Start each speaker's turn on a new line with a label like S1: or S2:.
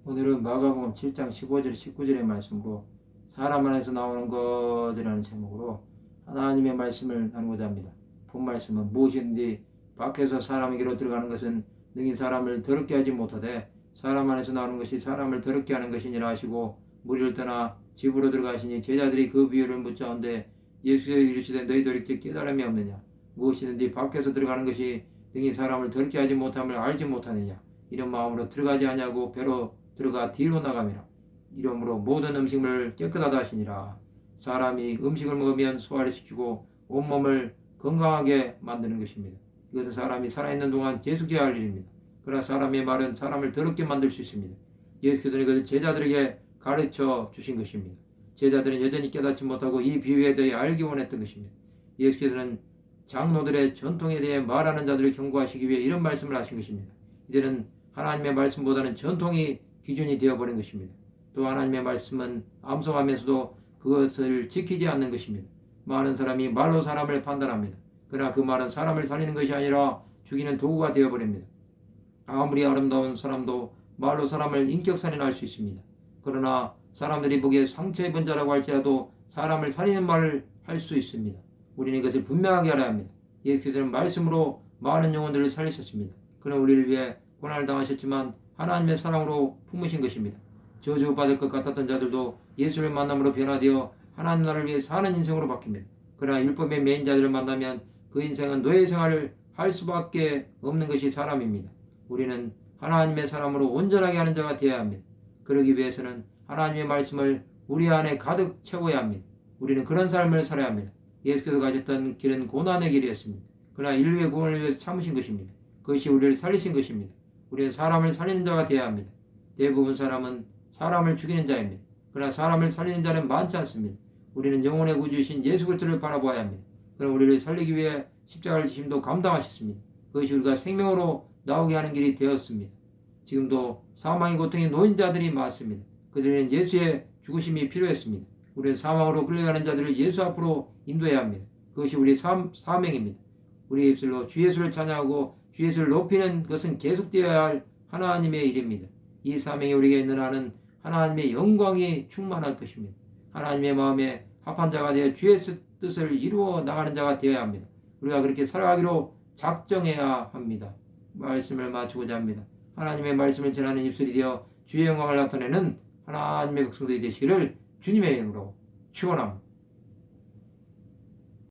S1: 오늘은 마가복음 7장 15절 19절의 말씀으로 사람 안에서 나오는 것이라는 제목으로 하나님의 말씀을 나누고자 합니다. 본 말씀은 무엇인지 밖에서 사람에게로 들어가는 것은 능히 사람을 더럽게 하지 못하되 사람 안에서 나오는 것이 사람을 더럽게 하는 것이니라 하시고 무리를 떠나 집으로 들어가시니 제자들이 그 비유를 묻자온데 예수께서 이르시되 너희도 이렇게 깨달음이 없느냐 무엇이든지 밖에서 들어가는 것이 능히 사람을 더럽게 하지 못함을 알지 못하느냐 이런 마음으로 들어가지 아니하고 배로 들어가 뒤로 나가미라. 이러므로 모든 음식을 깨끗하다 하시니라. 사람이 음식을 먹으면 소화를 시키고 온몸을 건강하게 만드는 것입니다. 이것은 사람이 살아있는 동안 계속해야 할 일입니다. 그러나 사람의 말은 사람을 더럽게 만들 수 있습니다. 예수께서는 이것을 제자들에게 가르쳐 주신 것입니다. 제자들은 여전히 깨닫지 못하고 이 비유에 대해 알기 원했던 것입니다. 예수께서는 장로들의 전통에 대해 말하는 자들을 경고하시기 위해 이런 말씀을 하신 것입니다. 이제는 하나님의 말씀보다는 전통이 기준이 되어버린 것입니다. 또 하나님의 말씀은 암송하면서도 그것을 지키지 않는 것입니다. 많은 사람이 말로 사람을 판단합니다. 그러나 그 말은 사람을 살리는 것이 아니라 죽이는 도구가 되어버립니다. 아무리 아름다운 사람도 말로 사람을 인격살인할 수 있습니다. 그러나 사람들이 보기에 상처 입은 자라고 할지라도 사람을 살리는 말을 할 수 있습니다. 우리는 이것을 분명하게 알아야 합니다. 예수께서는 말씀으로 많은 영혼들을 살리셨습니다. 그는 우리를 위해 고난을 당하셨지만 하나님의 사랑으로 품으신 것입니다. 저주받을 것 같았던 자들도 예수를 만남으로 변화되어 하나님 나라를 위해 사는 인생으로 바뀝니다. 그러나 율법의 매인자들을 만나면 그 인생은 노예 생활을 할 수밖에 없는 것이 사람입니다. 우리는 하나님의 사람으로 온전하게 하는 자가 되어야 합니다. 그러기 위해서는 하나님의 말씀을 우리 안에 가득 채워야 합니다. 우리는 그런 삶을 살아야 합니다. 예수께서 가셨던 길은 고난의 길이었습니다. 그러나 인류의 구원을 위해서 참으신 것입니다. 그것이 우리를 살리신 것입니다. 우리는 사람을 살리는 자가 되어야 합니다. 대부분 사람은 사람을 죽이는 자입니다. 그러나 사람을 살리는 자는 많지 않습니다. 우리는 영혼의 구주이신 예수 그리스도를 바라보아야 합니다. 그럼 우리를 살리기 위해 십자가를 지심도 감당하셨습니다. 그것이 우리가 생명으로 나오게 하는 길이 되었습니다. 지금도 사망의 고통에 놓인 자들이 많습니다. 그들은 예수의 죽으심이 필요했습니다. 우리는 사망으로 끌려가는 자들을 예수 앞으로 인도해야 합니다. 그것이 우리의 사명입니다. 우리의 입술로 주 예수를 찬양하고 주 예수를 높이는 것은 계속되어야 할 하나님의 일입니다. 이 사명이 우리에게 있는 한은 하나님의 영광이 충만할 것입니다. 하나님의 마음에 합한 자가 되어 주의 뜻을 이루어 나가는 자가 되어야 합니다. 우리가 그렇게 살아가기로 작정해야 합니다. 말씀을 마치고자 합니다. 하나님의 말씀을 전하는 입술이 되어 주의 영광을 나타내는 하나님의 백성들이 되시기를 주님의 이름으로 축원합니다.